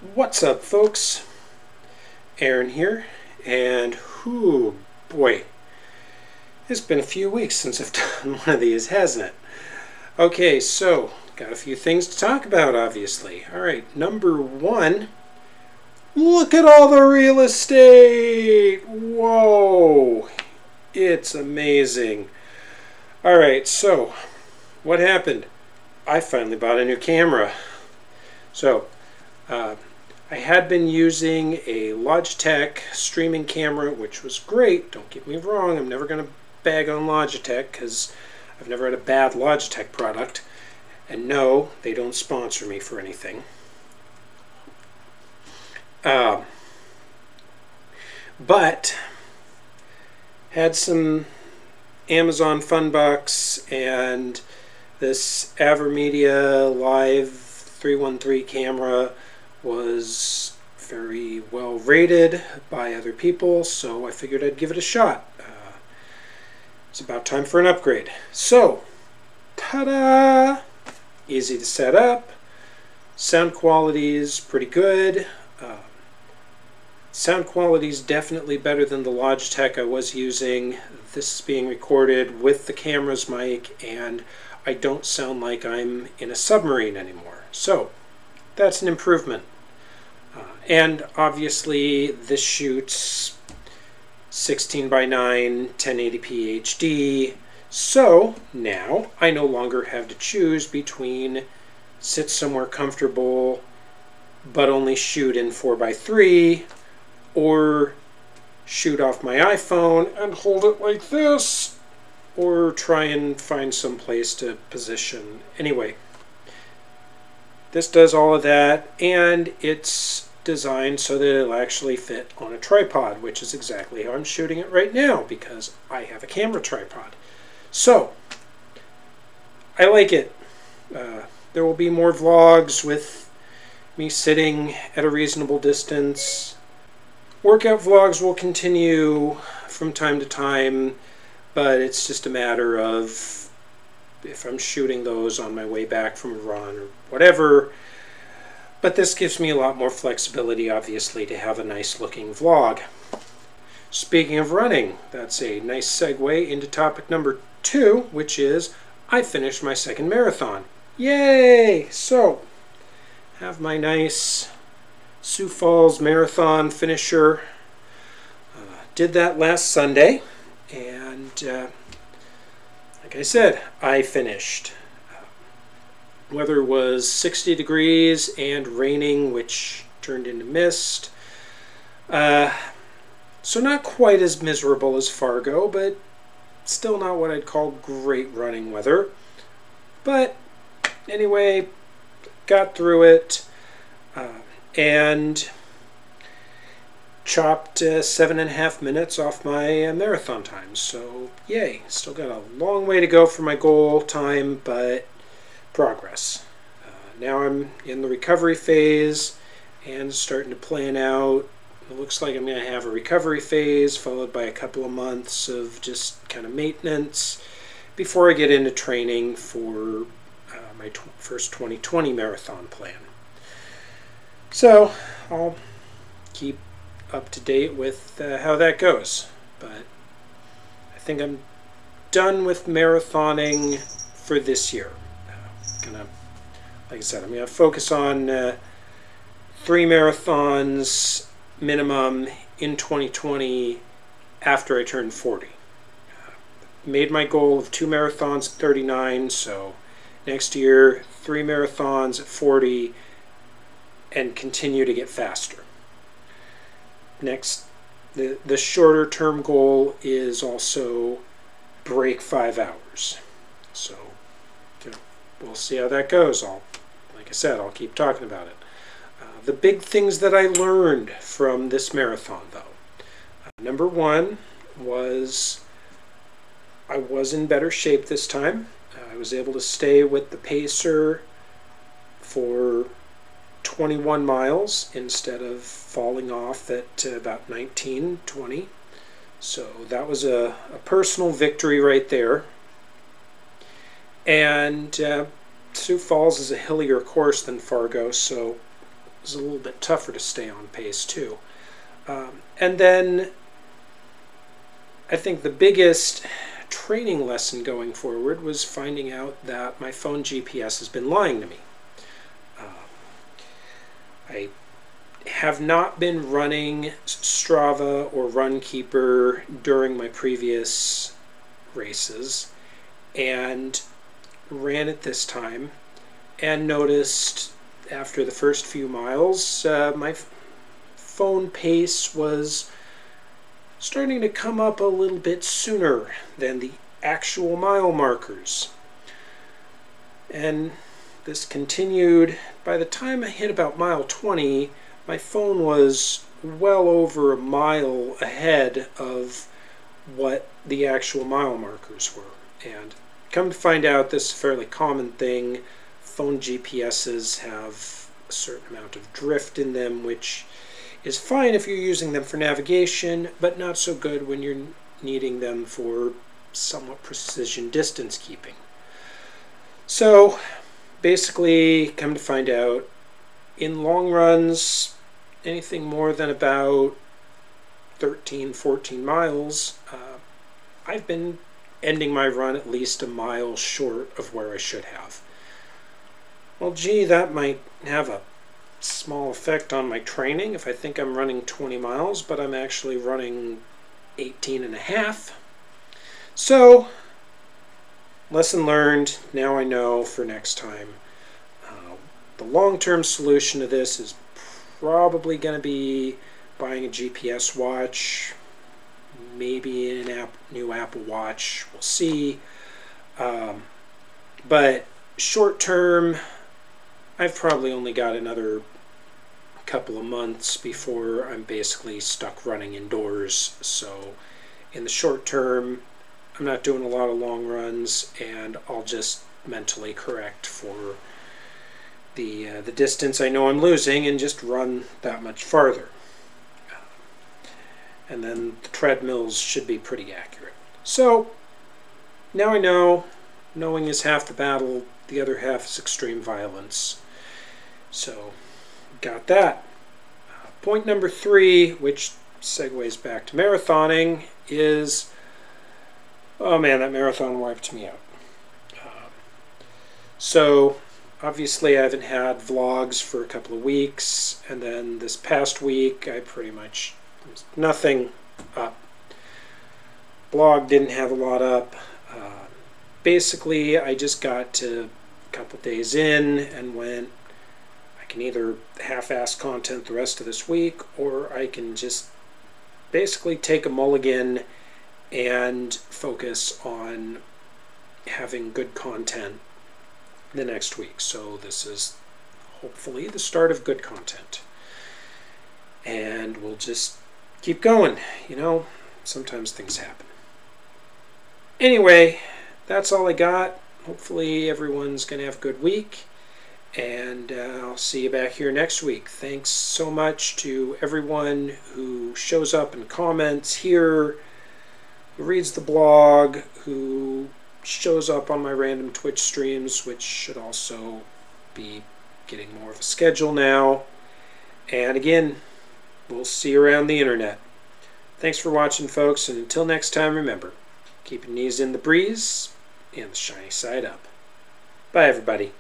What's up, folks? Aaron here, and whoo boy, it's been a few weeks since I've done one of these, hasn't it? Okay, so got a few things to talk about, obviously. Alright, number one, look at all the real estate! Whoa! It's amazing. Alright, so what happened? I finally bought a new camera. So, I had been using a Logitech streaming camera, which was great. Don't get me wrong, I'm never going to bag on Logitech because I've never had a bad Logitech product. And no, they don't sponsor me for anything. But had some Amazon Funbox and this AverMedia Live 313 camera was very well rated by other people, so I figured I'd give it a shot. It's about time for an upgrade. So, ta-da! Easy to set up. Sound quality is pretty good. Sound quality is definitely better than the Logitech I was using. This is being recorded with the camera's mic, and I don't sound like I'm in a submarine anymore. So, that's an improvement. And obviously this shoots 16 by 9 1080p HD, so now I no longer have to choose between sit somewhere comfortable but only shoot in 4:3 or shoot off my iPhone and hold it like this, or try and find some place to position. Anyway, this does all of that, and it's designed so that it'll actually fit on a tripod, which is exactly how I'm shooting it right now because I have a camera tripod. So, I like it. There will be more vlogs with me sitting at a reasonable distance. Workout vlogs will continue from time to time, but it's just a matter of if I'm shooting those on my way back from a run or whatever. But this gives me a lot more flexibility, obviously, to have a nice looking vlog. Speaking of running, that's a nice segue into topic number 2, which is I finished my second marathon. Yay! So, have my nice Sioux Falls marathon finisher. Did that last Sunday, and like I said, I finished. Weather was 60 degrees and raining, which turned into mist. So not quite as miserable as Fargo, but still not what I'd call great running weather. But anyway, got through it and chopped 7.5 minutes off my marathon time. So yay, still got a long way to go for my goal time, but progress. Now I'm in the recovery phase and starting to plan out. It looks like I'm going to have a recovery phase followed by a couple of months of just kind of maintenance before I get into training for my first 2020 marathon plan. So I'll keep up to date with how that goes. But I think I'm done with marathoning for this year. Like I said, I'm going to focus on 3 marathons minimum in 2020 after I turn 40. Made my goal of 2 marathons at 39, so next year 3 marathons at 40 and continue to get faster. Next, the shorter term goal is also break 5 hours. So we'll see how that goes. Like I said, I'll keep talking about it. The big things that I learned from this marathon, though. Number 1 was I was in better shape this time. I was able to stay with the pacer for 21 miles instead of falling off at about 19, 20. So that was a personal victory right there. And Sioux Falls is a hillier course than Fargo, so was a little bit tougher to stay on pace too. And then I think the biggest training lesson going forward was finding out that my phone GPS has been lying to me. I have not been running Strava or RunKeeper during my previous races, and ran it this time and noticed after the first few miles my phone pace was starting to come up a little bit sooner than the actual mile markers. And this continued. By the time I hit about mile 20, my phone was well over a mile ahead of what the actual mile markers were. And come to find out, this is a fairly common thing. Phone GPSs have a certain amount of drift in them, which is fine if you're using them for navigation, but not so good when you're needing them for somewhat precision distance keeping. So basically, come to find out, in long runs, anything more than about 13, 14 miles, I've been ending my run at least a mile short of where I should have. Well, gee, that might have a small effect on my training if I think I'm running 20 miles, but I'm actually running 18 and a half. So, lesson learned. Now I know for next time. The long-term solution to this is probably going to be buying a GPS watch, maybe an new Apple Watch. We'll see. But short-term, I've probably only got another couple of months before I'm basically stuck running indoors. So in the short term, I'm not doing a lot of long runs, and I'll just mentally correct for the distance I know I'm losing and just run that much farther. And then the treadmills should be pretty accurate. So now I know, knowing is half the battle, the other half is extreme violence. So got that. Point number 3, which segues back to marathoning, is, oh man, that marathon wiped me out. So obviously I haven't had vlogs for a couple of weeks, and then this past week I pretty much, nothing up. Blog didn't have a lot up. Basically I just got to a couple days in and went, I can either half-ass content the rest of this week, or I can just basically take a mulligan and focus on having good content the next week. So this is hopefully the start of good content. And we'll just keep going. You know, sometimes things happen. Anyway, that's all I got. Hopefully everyone's going to have a good week. And I'll see you back here next week. Thanks so much to everyone who shows up and comments here, who reads the blog, who shows up on my random Twitch streams, which should also be getting more of a schedule now. And again, we'll see you around the internet. Thanks for watching, folks, and until next time, remember, keep your knees in the breeze and the shiny side up. Bye, everybody.